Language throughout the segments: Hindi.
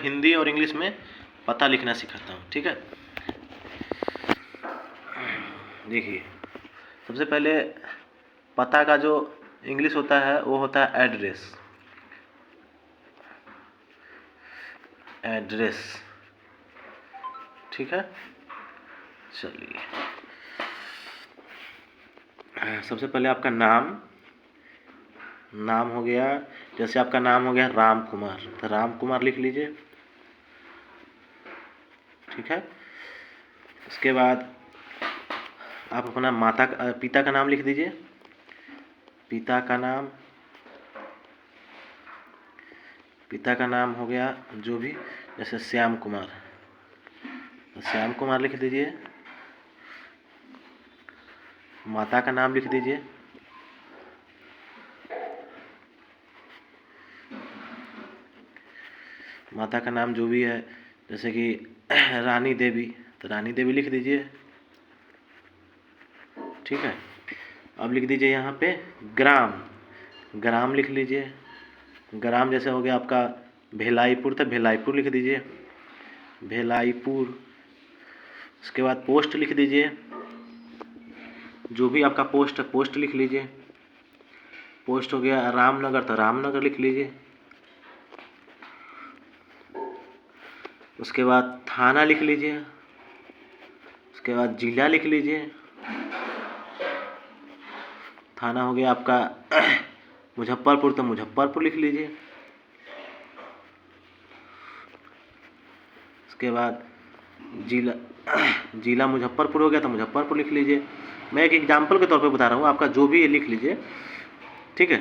हिंदी और इंग्लिश में पता लिखना सिखाता हूँ, ठीक है। देखिए, सबसे पहले पता का जो इंग्लिश होता है वो होता है एड्रेस। एड्रेस, ठीक है। चलिए, सबसे पहले आपका नाम हो गया। जैसे आपका नाम हो गया राम कुमार, तो राम कुमार लिख लीजिए, ठीक है। उसके बाद आप अपना पिता का नाम लिख दीजिए। पिता का नाम हो गया जो भी, जैसे श्याम कुमार, तो श्याम कुमार लिख दीजिए। माता का नाम लिख दीजिए। माता का नाम जो भी है, जैसे कि रानी देवी, तो रानी देवी लिख दीजिए, ठीक है। अब लिख दीजिए यहाँ पे ग्राम लिख लीजिए। ग्राम जैसे हो गया आपका भेलाईपुर, तो भेलाईपुर लिख दीजिए, भेलाईपुर। उसके बाद पोस्ट लिख दीजिए, जो भी आपका पोस्ट है पोस्ट लिख लीजिए। पोस्ट हो गया रामनगर, तो रामनगर लिख लीजिए। उसके बाद थाना लिख लीजिए। उसके बाद जिला लिख लीजिए। थाना हो गया आपका मुजफ्फरपुर, तो मुजफ्फरपुर लिख लीजिए। उसके बाद जिला मुजफ्फरपुर हो गया, तो मुजफ्फरपुर लिख लीजिए। मैं एक एग्जाम्पल के तौर पे बता रहा हूँ, आपका जो भी है लिख लीजिए, ठीक है।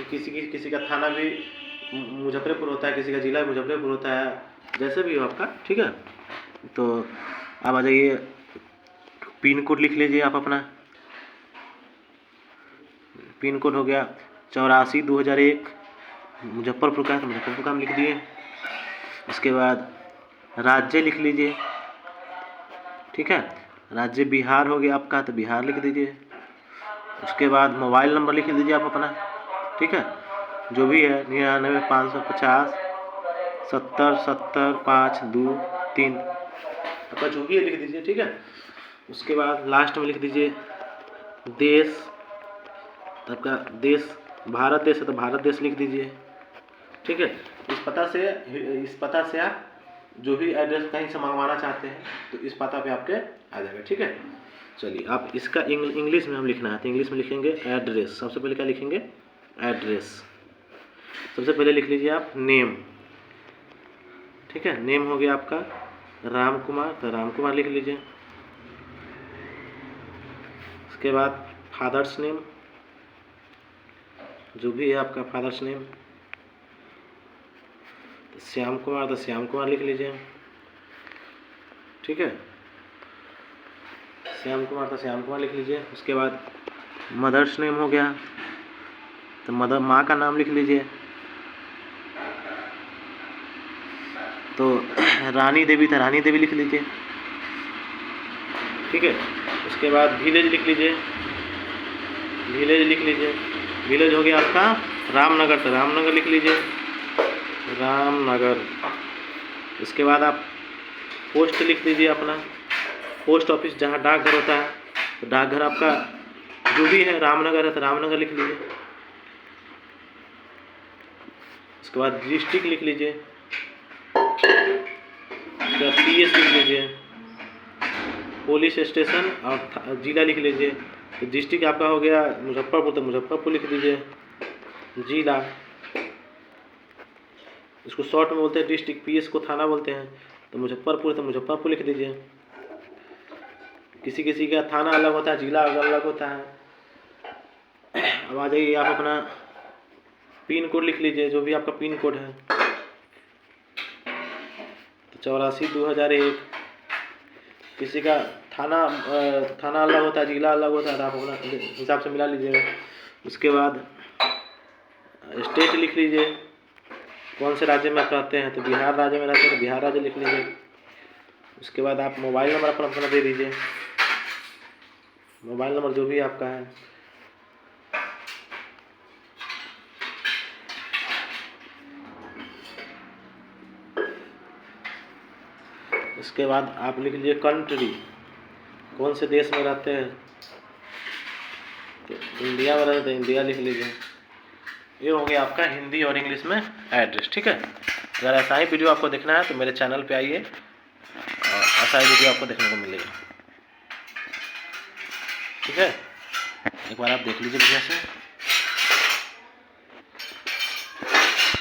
किसी का थाना भी मुजफ्फरपुर होता है, किसी का जिला मुजफ्फरपुर होता है, जैसे भी हो आपका, ठीक है। तो अब आ जाइए, पिन कोड लिख लीजिए आप अपना। पिन कोड हो गया 84-2001, मुजफ्फरपुर का, तो मुजफ्फरपुर का हम लिख दिए। उसके बाद राज्य लिख लीजिए, ठीक है। राज्य बिहार हो गया आपका, तो बिहार लिख दीजिए। उसके बाद मोबाइल नंबर लिख दीजिए आप अपना, ठीक है, जो भी है 99-550 70-70-523, आपका जो भी है लिख दीजिए, ठीक है। उसके बाद लास्ट में लिख दीजिए देश, तो आपका देश भारत देश है, तो भारत देश लिख दीजिए, ठीक है। इस पता से आप जो भी एड्रेस कहीं से मंगवाना चाहते हैं तो इस पता पे आपके आ जाएगा, ठीक है। चलिए, आप इसका इंग्लिश में हम लिखना है, तो इंग्लिश में लिखेंगे एड्रेस। सबसे पहले क्या लिखेंगे? एड्रेस। सबसे पहले लिख लीजिए आप नेम, ठीक है। नेम हो गया आपका राम कुमार, तो राम कुमार लिख लीजिए। उसके बाद फादर्स नेम, जो भी है आपका फादर्स नेम, तो श्याम कुमार, तो श्याम कुमार लिख लीजिए, ठीक है। श्याम कुमार, तो श्याम कुमार लिख लीजिए। उसके बाद मदर्स नेम हो गया, तो माँ का नाम लिख लीजिए, तो रानी देवी, तो रानी देवी लिख लीजिए, ठीक है। उसके बाद विलेज लिख लीजिए, विलेज हो गया आपका रामनगर, तो रामनगर लिख लीजिए, रामनगर। उसके बाद आप पोस्ट लिख दीजिए अपना, पोस्ट ऑफिस जहाँ डाकघर होता है, तो डाकघर आपका जो भी है रामनगर है, तो रामनगर लिख लीजिए। उसके बाद डिस्ट्रिक्ट लिख लीजिए, उसके बाद PS लिख लीजिए, पुलिस स्टेशन, और जिला लिख लीजिए। तो डिस्ट्रिक्ट आपका हो गया मुजफ्फरपुर, तो मुजफ्फरपुर लिख दीजिए। जिला, इसको शॉर्ट में बोलते हैं डिस्ट्रिक्ट, PS को थाना बोलते हैं, तो मुजफ्फरपुर, तो मुजफ्फरपुर लिख दीजिए। किसी किसी का थाना अलग होता है, जिला अलग होता है। अब आ जाइए, आप अपना पिन कोड लिख लीजिए, जो भी आपका पिन कोड है, तो 84-2001। किसी का थाना अलग होता है, जिला अलग होता है, तो आप अपना हिसाब से मिला लीजिएगा। उसके बाद स्टेट लिख लीजिए, कौन से राज्य में आप रहते हैं, तो बिहार राज्य में रहते हैं, तो बिहार राज्य लिख लीजिए। उसके बाद आप मोबाइल नंबर अपना दे दीजिए, मोबाइल नंबर जो भी आपका है। इसके बाद आप लिख लीजिए कंट्री, कौन से देश में रहते हैं, तो इंडिया में रहते हैं, इंडिया लिख लीजिए। ये हो गया आपका हिंदी और इंग्लिश में एड्रेस, ठीक है। अगर ऐसा ही वीडियो आपको देखना है तो मेरे चैनल पे आइए और ऐसा ही वीडियो आपको देखने को मिलेगा, ठीक है। एक बार आप देख लीजिए बढ़िया से।